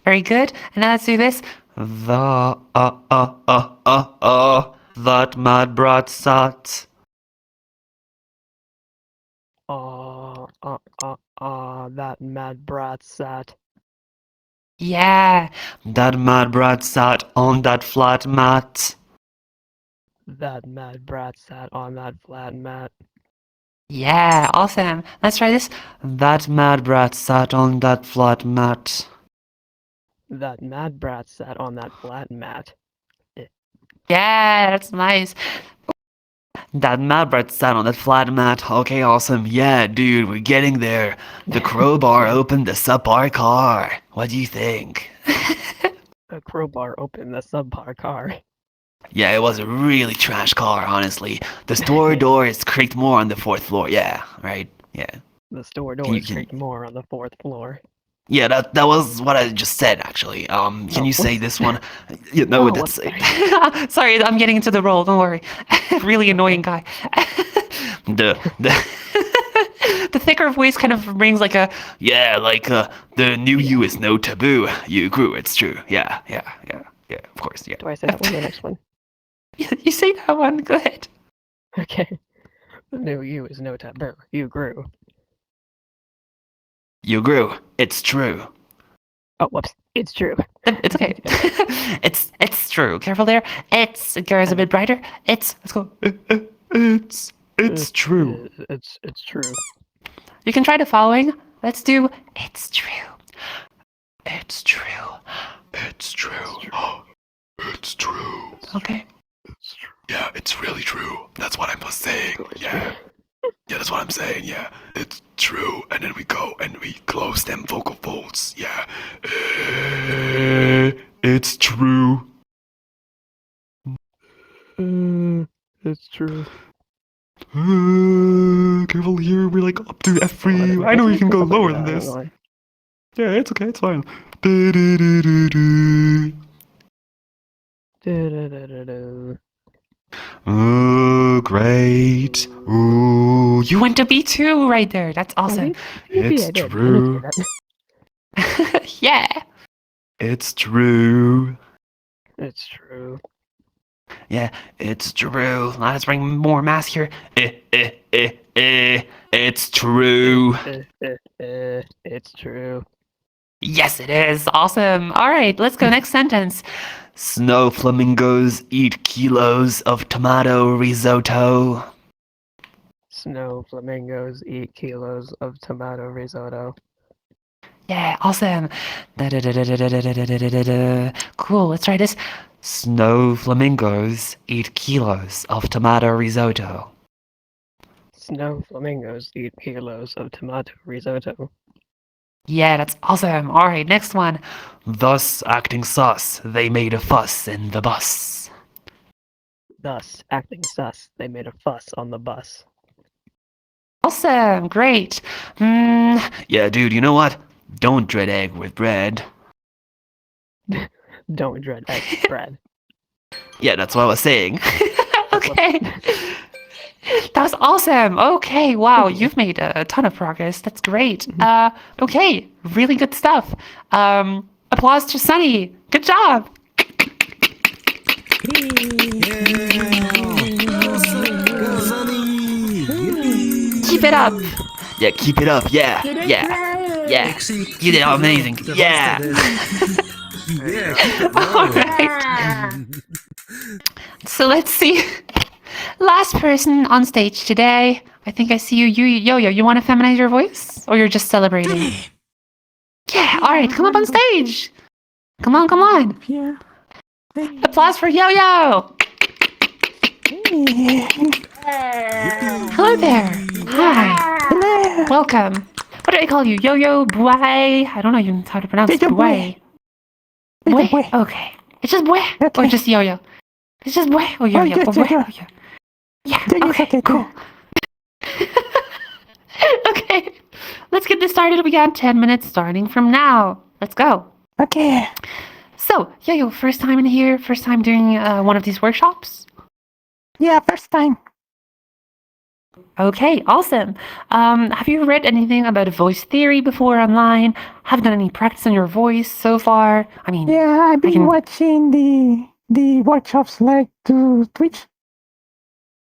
Very good. And now let's do this. That mad brat sat. That mad brat sat. Yeah. That mad brat sat on that flat mat. That mad brat sat on that flat mat. Yeah, awesome. Let's try this. That mad brat sat on that flat mat. That mad brat sat on that flat mat. Yeah, that's nice. That mad brat sat on that flat mat. Okay, awesome. Yeah, dude, we're getting there. The crowbar opened the subpar car. What do you think? A crowbar opened the subpar car. Yeah, it was a really trash car, honestly. The store door is creaked more on the fourth floor. Yeah, right? Yeah. The store door creaked more on the fourth floor. Yeah, that was what I just said, actually. Can you say this one? You know, that's... Sorry, I'm getting into the role. Don't worry. Really annoying guy. the the thicker voice kind of brings like a Yeah, like the new you is no taboo. You grew, it's true. Yeah, of course, yeah. Do I say that one or the next one? you say that one. Go ahead. Okay. The new you is no taboo. You grew. You grew, it's true. Oh, whoops. It's true. It's okay. it's true. Careful there. It goes a bit brighter. Let's go. It's true. It's true. You can try the following. Let's do it's true. It's true. It's true. It's true. Okay. It's true. Yeah, it's really true. That's what I'm saying. Yeah. Yeah, that's what I'm saying. Yeah, it's true. And then we go and we close them vocal folds. Yeah. It's true. It's true. Careful here. We're like up to F3. I know you can go lower than this. Yeah, it's okay. It's fine. Oh, great. Ooh, You went to B2 right there. That's awesome. It's true. Yeah. It's true. It's true. Yeah, it's true. Let's bring more mass here. It's true. It's true. Yes, it is. Awesome. All right, let's go. Next sentence. Snow flamingos eat kilos of tomato risotto. Snow flamingos eat kilos of tomato risotto. Yeah, awesome. Da-da-da-da-da-da-da-da-da-da. Cool, let's try this. Snow flamingos eat kilos of tomato risotto. Snow flamingos eat kilos of tomato risotto. Yeah, that's awesome. All right, next one. Thus acting sus, they made a fuss in the bus. Thus, acting sus, they made a fuss on the bus. Awesome, great. Yeah, dude, you know what? Don't dread egg with bread. Don't dread egg bread. Yeah, that's what I was saying. Okay. That was awesome. Okay, wow, you've made a ton of progress. That's great. Okay, really good stuff. Applause to Sunny. Good job. Keep it up. Yeah, keep it up. Yeah. You did amazing. Yeah. All right. So let's see. Last person on stage today. I think I see you. Yo-Yo, you want to feminize your voice? Or you're just celebrating? Yeah, all right, come up on stage. Come on. Yeah. Applause for Yo-Yo. Hello there. Hi. Hello. Welcome. What do I call you? Yo-Yo, Bouai? I don't know even how to pronounce it. Yo-Yo Bouai. Yo-Yo Bouai. Okay. It's just Bouai. Okay. Or just Yo-Yo. It's just Bouai or Yo-Yo. just Or Bouai. Yo-Yo. Or Yo-Yo. Yeah, Yo-Yo, okay, okay, cool. Okay, let's get this started. We got 10 minutes starting from now. Let's go. Okay. So, Yo-Yo, first time in here, first time doing one of these workshops? Yeah, first time. Okay, awesome. Have you read anything about voice theory before online? Have you done any practice on your voice so far? I mean, Yeah, I've been watching the workshops like to Twitch.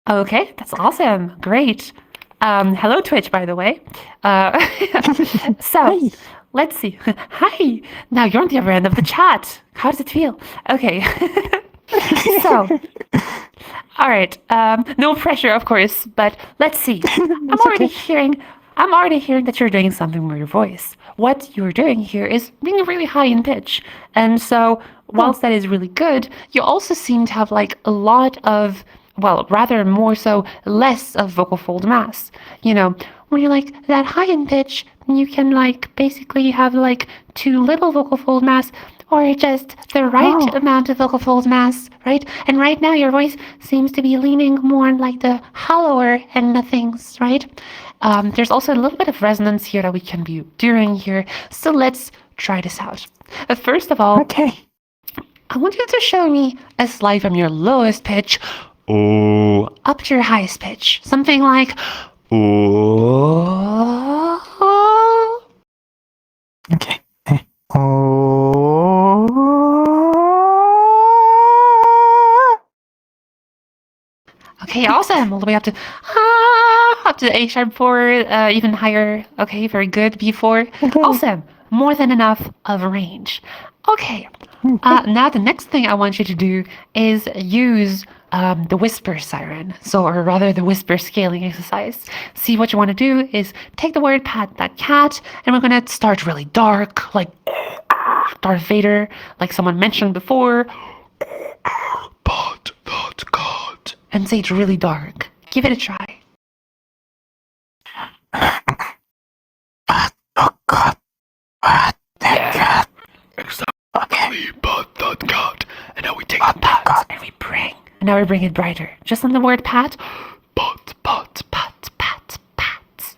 okay, that's awesome. Great. Hello, Twitch, by the way. So, Hey. let's see. Hi. Now you're on the other end of the chat. How does it feel? Okay. So, all right. No pressure, of course, but let's see. I'm already hearing that you're doing something with your voice. What you're doing here is being really high in pitch. And so, whilst that is really good, you also seem to have like a lot of, well, rather more so, less of vocal fold mass. You know, when you're like that high in pitch, you can like basically have like too little vocal fold mass or just the right amount of vocal fold mass, right? And right now your voice seems to be leaning more on like the hollower end of things, right? There's also a little bit of resonance here that we can be doing here. So let's try this out. First of all, Okay. I want you to show me a slide from your lowest pitch Oh. up to your highest pitch. Something like, oh. the way up to the A sharp 4, even higher. Okay, very good. B4. Okay. Awesome. More than enough of range. Okay. Now the next thing I want you to do is use the whisper siren, or rather the whisper scaling exercise. See, what you want to do is take the word pat that cat, and we're going to start really dark, like Darth Vader, like someone mentioned before. Pat that cat. And say it's really dark. Give it a try. Exactly, pat that cat. And now we take the Pat, and we bring. And now we bring it brighter. Just on the word pat. pat, pat, Pat, pat, pat.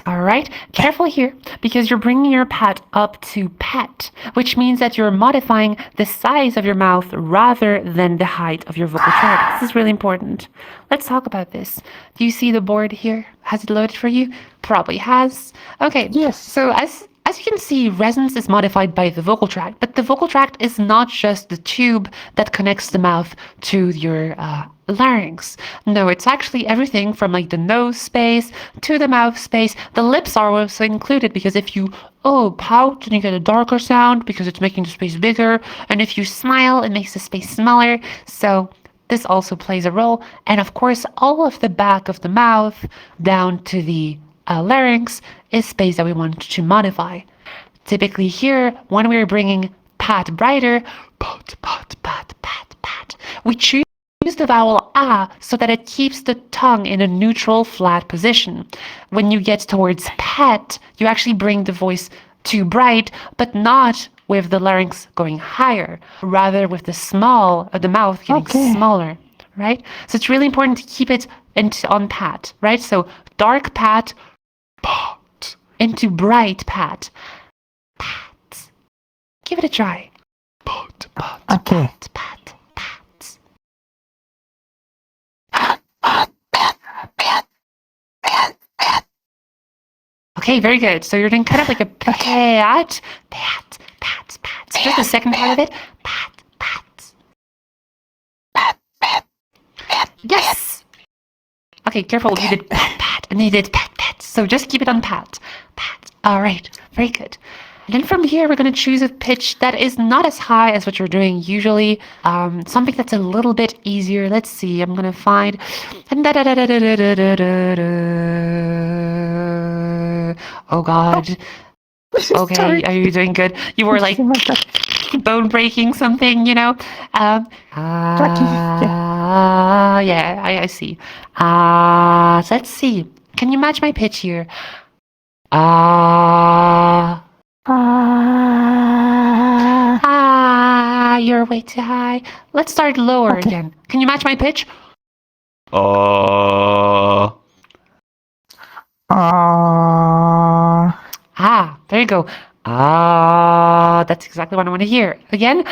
All right, careful here, because you're bringing your pat up to pet, which means that you're modifying the size of your mouth rather than the height of your vocal tract. This is really important. Let's talk about this. Do you see the board here? Has it loaded for you? Probably has. Okay. Yes. So as you can see, resonance is modified by the vocal tract, but the vocal tract is not just the tube that connects the mouth to your larynx. No, it's actually everything from like the nose space to the mouth space. The lips are also included, because if you pout, then you get a darker sound because it's making the space bigger, and if you smile, it makes the space smaller. So this also plays a role. And of course, all of the back of the mouth down to the larynx is space that we want to modify. Typically here, when we're bringing pat brighter, pat, pat, pat, pat, pat, we choose the vowel a so that it keeps the tongue in a neutral flat position. When you get towards pet, you actually bring the voice too bright, but not with the larynx going higher, rather with the mouth getting smaller, right? So it's really important to keep it on pat, right? So dark pat, pat. Into bright pat, pat. Give it a try. Pat, pat. Okay. Pat, pat. Okay, very good. So you're doing kind of like a pat, pat, pat, pat. So just the second part of it, pat, pat. Yes. Okay, careful. You did pat, pat, and then you did pat, pat. So just keep it on pat, pat. All right, very good. And then from here, we're going to choose a pitch that is not as high as what you're doing usually. Something that's a little bit easier. Let's see. I'm going to find. Oh God. Okay, Sorry. are you doing good? You were like bone breaking something, you know? Yeah, I see. So let's see. Can you match my pitch here? You're way too high. Let's start lower again. Can you match my pitch? There you go. That's exactly what I want to hear. Again.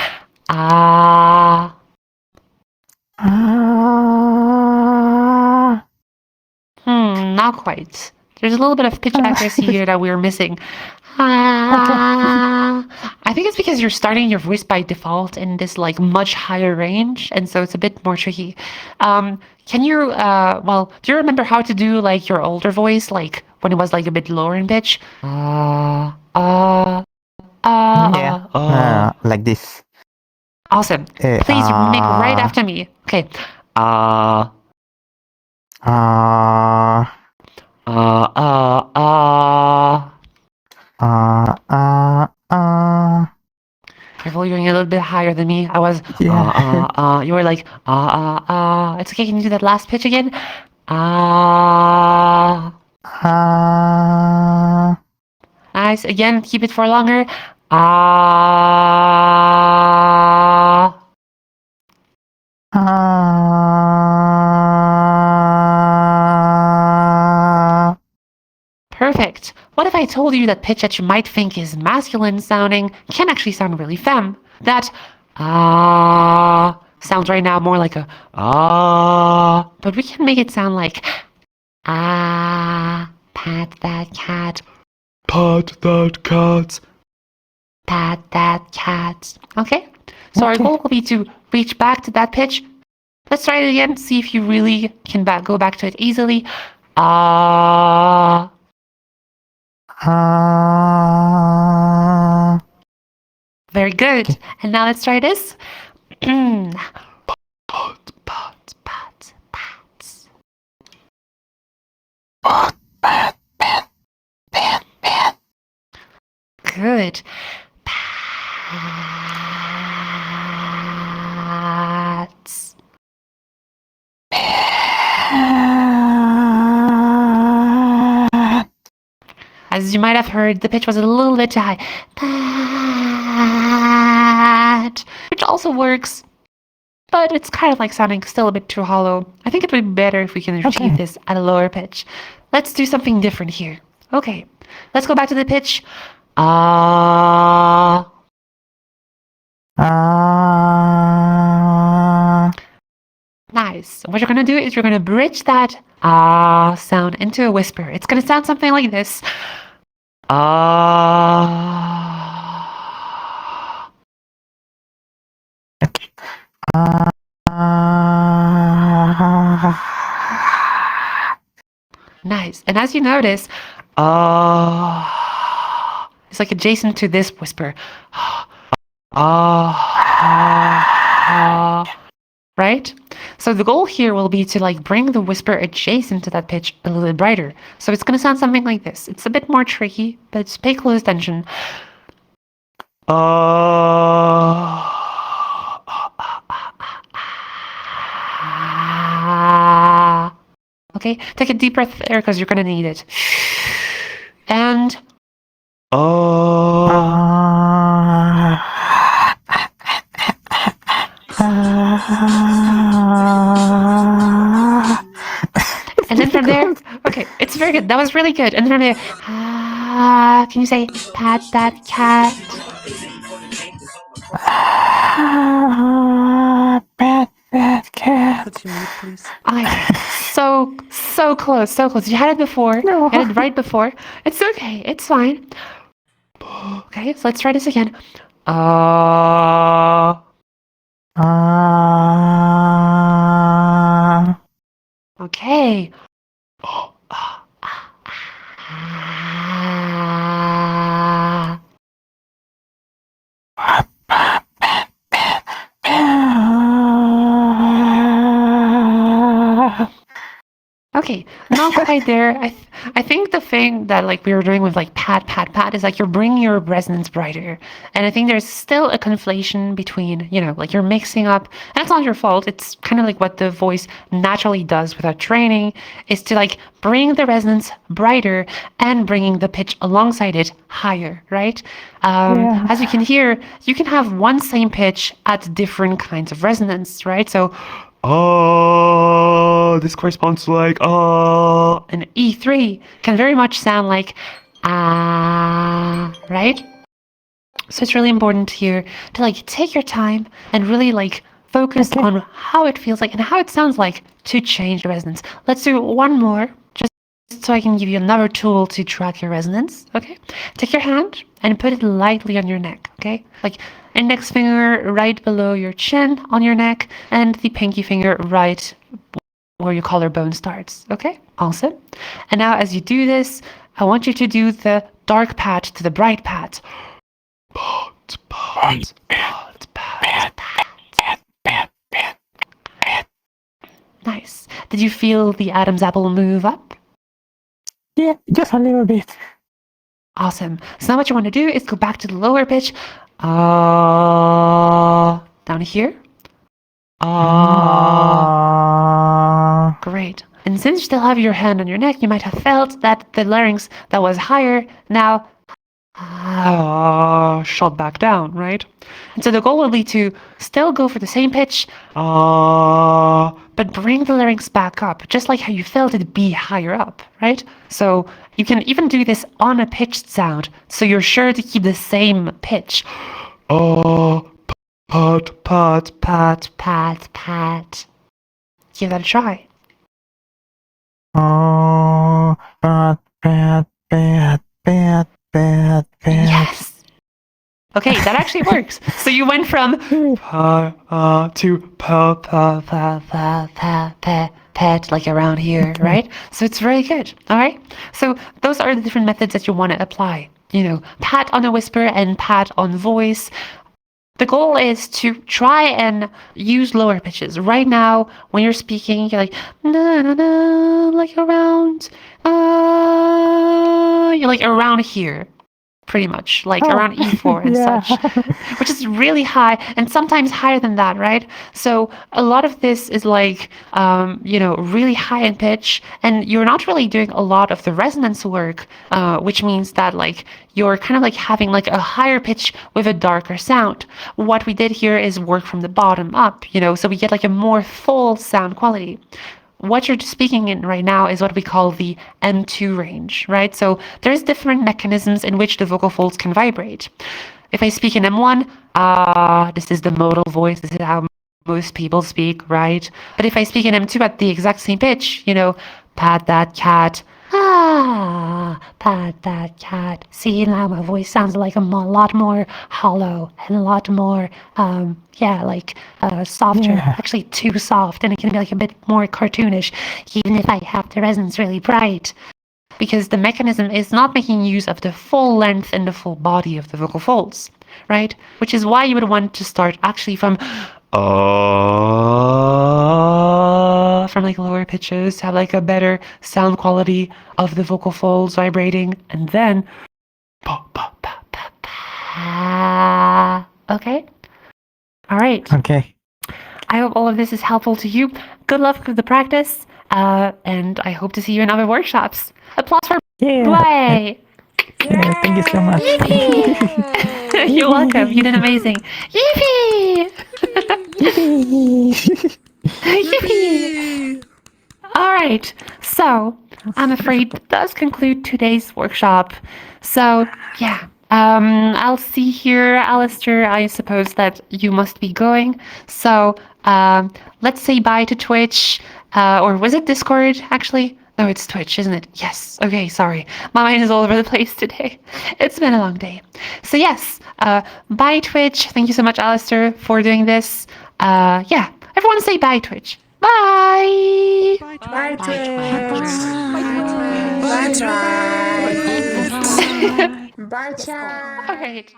Not quite. There's a little bit of pitch accuracy here that we're missing. I think it's because you're starting your voice by default in this like much higher range, and so it's a bit more tricky. Can you, do you remember how to do like your older voice, like when it was like a bit lower in pitch? Like this. Awesome. Please make right after me. Okay. Careful, you're going a little bit higher than me. I was, you were like, It's okay, can you do that last pitch again? Nice. Again, keep it for longer. Perfect. What if I told you that pitch that you might think is masculine sounding can actually sound really femme? That sounds right now more like a but we can make it sound like pat that cat, Pat that cat. pat that cat. Okay? So our Okay. goal will be to reach back to that pitch. Let's try it again, see if you really can go back to it easily. Ah. Very good. And now let's try this. Pat, pat, pat, pats. Good. Pats. As you might have heard, the pitch was a little bit too high. Pat, which also works, but it's kind of like sounding still a bit too hollow. I think it would be better if we can achieve this at a lower pitch. Let's do something different here. Okay, let's go back to the pitch. Ah. Nice. What you're going to do is you're going to bridge that ah sound into a whisper. It's going to sound something like this. Ah. Nice. And as you notice, ah, it's like adjacent to this whisper. Right? So the goal here will be to like bring the whisper adjacent to that pitch a little bit brighter. So it's going to sound something like this. It's a bit more tricky, but pay close attention. Okay, take a deep breath there because you're going to need it. And and then from there, okay, it's very good. That was really good. And then from there, can you say pat that cat? Pat that cat. Could you mute, please? So close, so close. You had it before. No. You had it right before. It's okay. It's fine. Okay, so let's try this again. Okay. Okay, not quite there. I think the thing that like we were doing with like pat pat pat is like you're bringing your resonance brighter, and I think there's still a conflation between like you're mixing up, and it's not your fault. It's kind of like what the voice naturally does without training, is to like bring the resonance brighter and bringing the pitch alongside it higher, right? Yeah. As you can hear, you can have one same pitch at different kinds of resonance, right? So This corresponds to like, an E3 can very much sound like right? So it's really important here to like take your time and really like focus on how it feels like and how it sounds like to change the resonance. Let's do one more, just so I can give you another tool to track your resonance, okay? Take your hand and put it lightly on your neck, okay? Like index finger right below your chin on your neck and the pinky finger right where your collarbone starts, okay? Awesome. And now as you do this, I want you to do the dark pat to the bright pat. Pat, pat, pat, pat, pat. Nice. Did you feel the Adam's apple move up? Yeah, just a little bit. Awesome. So now what you want to do is go back to the lower pitch. Down here. Great. And since you still have your hand on your neck, you might have felt that the larynx that was higher now shot back down, right? And so the goal will be to still go for the same pitch, but bring the larynx back up, just like how you felt it be higher up, right? So you can even do this on a pitched sound, so you're sure to keep the same pitch. Pat, pat, pat, pat, pat. Give that a try. Pat, pat, pat, pat, pat, pat. Yes. Okay, that actually works. So you went from to pet, like around here, right? So it's very good. All right. So those are the different methods that you want to apply. You know, pat on a whisper and pat on voice. The goal is to try and use lower pitches. Right now, when you're speaking, you're like, na na na, like around, you're like around here, pretty much, like around E4 and yeah. such, which is really high and sometimes higher than that, right? So a lot of this is like, you know, really high in pitch, and you're not really doing a lot of the resonance work, which means that like you're kind of like having like a higher pitch with a darker sound. What we did here is work from the bottom up, you know, so we get like a more full sound quality. What you're speaking in right now is what we call the M2 range, right? So there's different mechanisms in which the vocal folds can vibrate. If I speak in M1, this is the modal voice, this is how most people speak, right? But if I speak in M2 at the exact same pitch, you know, pat that cat, pat that cat. See, now my voice sounds like a lot more hollow and a lot more, softer. Yeah. Actually, too soft, and it can be like a bit more cartoonish, even if I have the resonance really bright. Because the mechanism is not making use of the full length and the full body of the vocal folds, right? Which is why you would want to start actually from like lower pitches, have like a better sound quality of the vocal folds vibrating, and then okay? All right. Okay. I hope all of this is helpful to you. Good luck with the practice, and I hope to see you in other workshops. Applause for Yeah. play! Yeah, thank you so much. You're welcome. You did amazing. Yippee! Yippee! All right. So I'm afraid that does conclude today's workshop. So yeah. I'll see here, Alistair. I suppose that you must be going. So let's say bye to Twitch. Or was it Discord, actually? No, it's Twitch, isn't it? Yes. Okay, sorry. My mind is all over the place today. It's been a long day. So yes, bye Twitch. Thank you so much, Alistair, for doing this. Yeah, everyone say bye Twitch. Bye! Bye, Twitch. Bye, Bye, Twitch. Bye, chat. All right.